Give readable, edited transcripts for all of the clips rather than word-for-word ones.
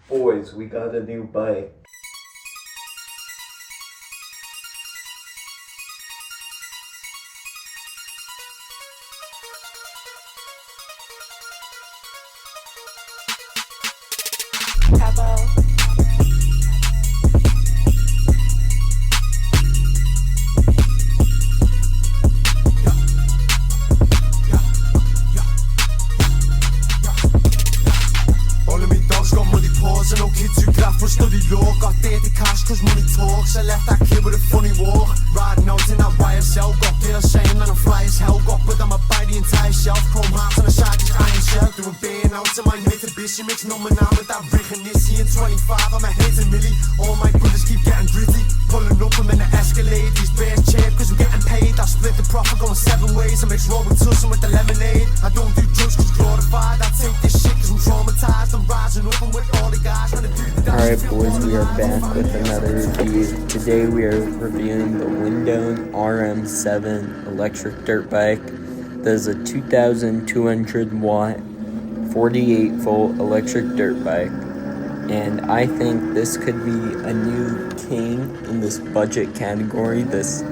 Boys, we got a new bike. I know kids who graft for study law. Got dirty cash cause money talks. I left that kid with a funny walk. Riding out in that YSL. Got girls saying that I'm fly as hell. Got blood on my body, entire shelf. Chrome hearts on the side, just iron shell. Doing burnout to my Mitsubishi. Mix number 9 with that Riganissi. And 25, I'm a hit and milli. All my brothers keep getting gritty. Pulling up, I'm in the Escalade. These bears cheap cause we're getting paid. I split the profit going 7 ways. I mix raw with tussin with the lemonade. I don't do drugs cause glorified. I take this shit cause I'm traumatized. I'm rising up and with all the guys. Alright boys, we are back with another review. Today we are reviewing the Windown RM7 electric dirt bike. That is a 2,200 watt, 48 volt electric dirt bike. And I think this could be a new king in this budget category, this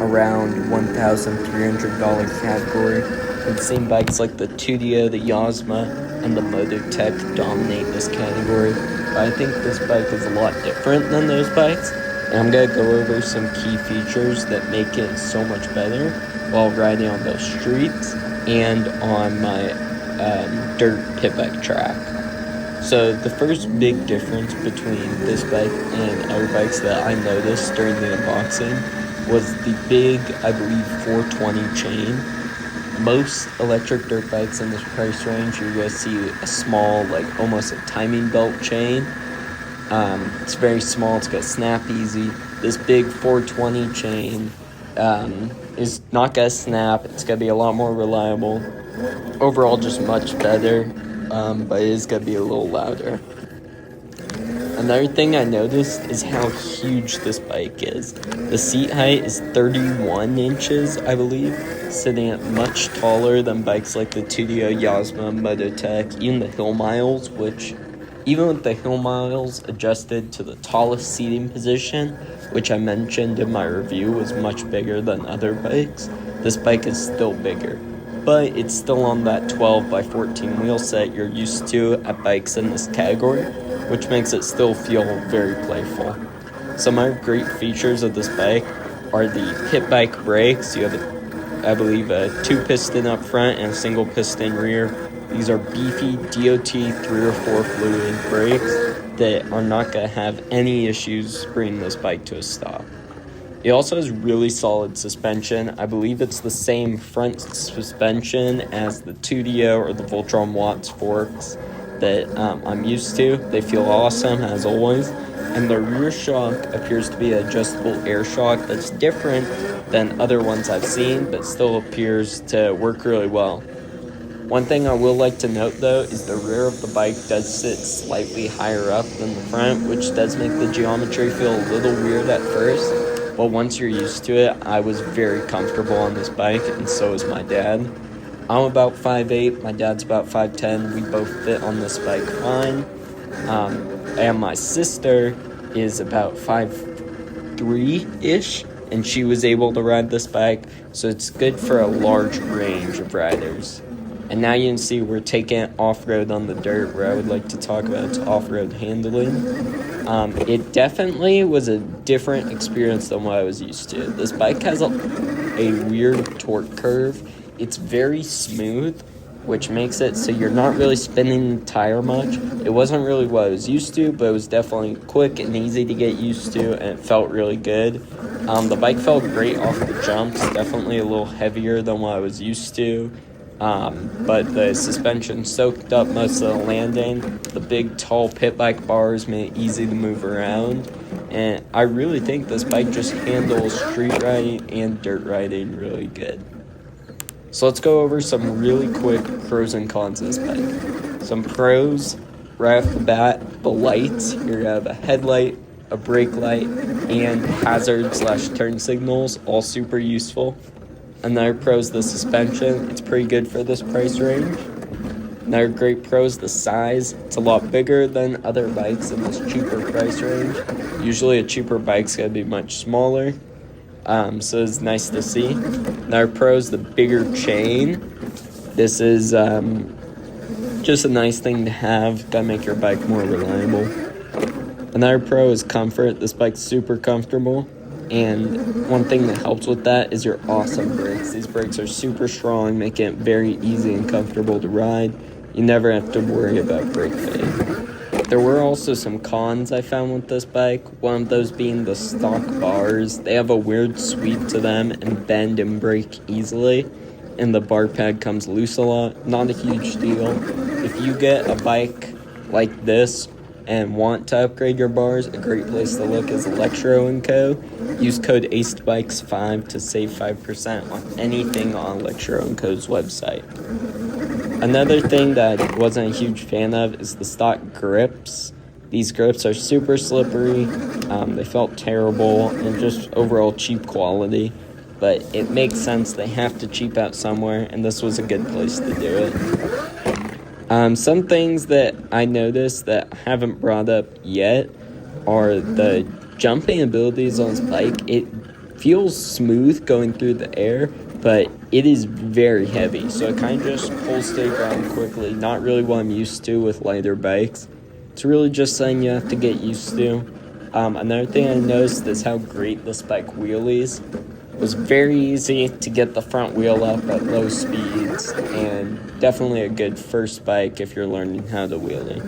around $1,300 category. We've seen bikes like the Tudio, the Yasma, and the Mototech dominate this category, but I think this bike is a lot different than those bikes, and I'm going to go over some key features that make it so much better while riding on those streets and on my dirt pit bike track. So the first big difference between this bike and other bikes that I noticed during the unboxing was the big, I believe, 420 chain. Most electric dirt bikes in this price range, you're going to see a small, like almost a timing belt chain. It's very small, it's going to snap easy. This big 420 chain is not going to snap, it's going to be a lot more reliable. Overall, just much better, but it is going to be a little louder. Another thing I noticed is how huge this bike is. The seat height is 31 inches, I believe, sitting at much taller than bikes like the Tudio, Yasma, Mototech, even the Hill Miles, which, even with the Hill Miles adjusted to the tallest seating position, which I mentioned in my review was much bigger than other bikes, this bike is still bigger. But it's still on that 12 by 14 wheel set you're used to at bikes in this category, which makes it still feel very playful. Some other great features of this bike are the pit bike brakes. You have, I believe, a 2-piston up front and a single piston rear. These are beefy DOT 3 or 4 fluid brakes that are not going to have any issues bringing this bike to a stop. It also has really solid suspension. I believe it's the same front suspension as the Tudio or the Voltron Watts forks that I'm used to. They feel awesome, as always. And the rear shock appears to be an adjustable air shock that's different than other ones I've seen, but still appears to work really well. One thing I will like to note, though, is the rear of the bike does sit slightly higher up than the front, which does make the geometry feel a little weird at first. But once you're used to it, I was very comfortable on this bike, and so is my dad. I'm about 5'8", my dad's about 5'10", we both fit on this bike fine. And my sister is about 5'3"-ish, and she was able to ride this bike, so it's good for a large range of riders. And now you can see we're taking it off-road on the dirt, where I would like to talk about its off-road handling. It definitely was a different experience than what I was used to. This bike has a weird torque curve. It's very smooth, which makes it so you're not really spinning the tire much. It wasn't really what I was used to, but it was definitely quick and easy to get used to, and it felt really good. The bike felt great off the jumps, definitely a little heavier than what I was used to. But the suspension soaked up most of the landing. The big tall pit bike bars made it easy to move around, and I really think this bike just handles street riding and dirt riding really good. So let's go over some really quick pros and cons of this bike. Some pros right off the bat: the lights. Here you have a headlight, a brake light, and hazard/turn signals, all super useful. Another pro is the suspension. It's pretty good for this price range. Another great pro is the size. It's a lot bigger than other bikes in this cheaper price range. Usually a cheaper bike's gonna be much smaller, so it's nice to see. Another pro is the bigger chain. This is just a nice thing to have, gotta make your bike more reliable. Another pro is comfort. This bike's super comfortable, and one thing that helps with that is your awesome brakes. These brakes are super strong, making it very easy and comfortable to ride. You never have to worry about brake fade. There were also some cons I found with this bike, one of those being the stock bars. They have a weird sweep to them and bend and break easily, and the bar pad comes loose a lot. Not a huge deal. If you get a bike like this and want to upgrade your bars, a great place to look is Electro & Co. Use code AcedBikes5 to save 5% on anything on Electro & Co.'s website. Another thing that I wasn't a huge fan of is the stock grips. These grips are super slippery, they felt terrible, and just overall cheap quality. But it makes sense, they have to cheap out somewhere, and this was a good place to do it. Some things that I noticed that I haven't brought up yet are the jumping abilities on this bike. It feels smooth going through the air, but it is very heavy, so it kind of just pulls to the ground quickly. Not really what I'm used to with lighter bikes. It's really just something you have to get used to. Another thing I noticed is how great this bike wheelies. It was very easy to get the front wheel up at low speeds, and definitely a good first bike if you're learning how to wheelie.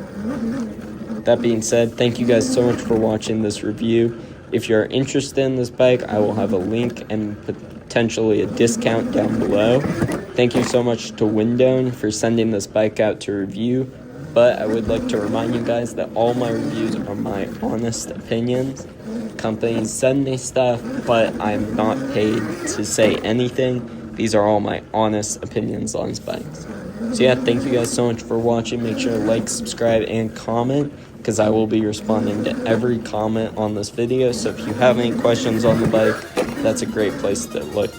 That being said, thank you guys so much for watching this review. If you're interested in this bike, I will have a link and potentially a discount down below. Thank you so much to Windone for sending this bike out to review, but I would like to remind you guys that all my reviews are my honest opinions. Companies send me stuff, but I'm not paid to say anything. These are all my honest opinions on these bikes. So yeah, thank you guys so much for watching. Make sure to like, subscribe, and comment, because I will be responding to every comment on this video. So if you have any questions on the bike, that's a great place to look.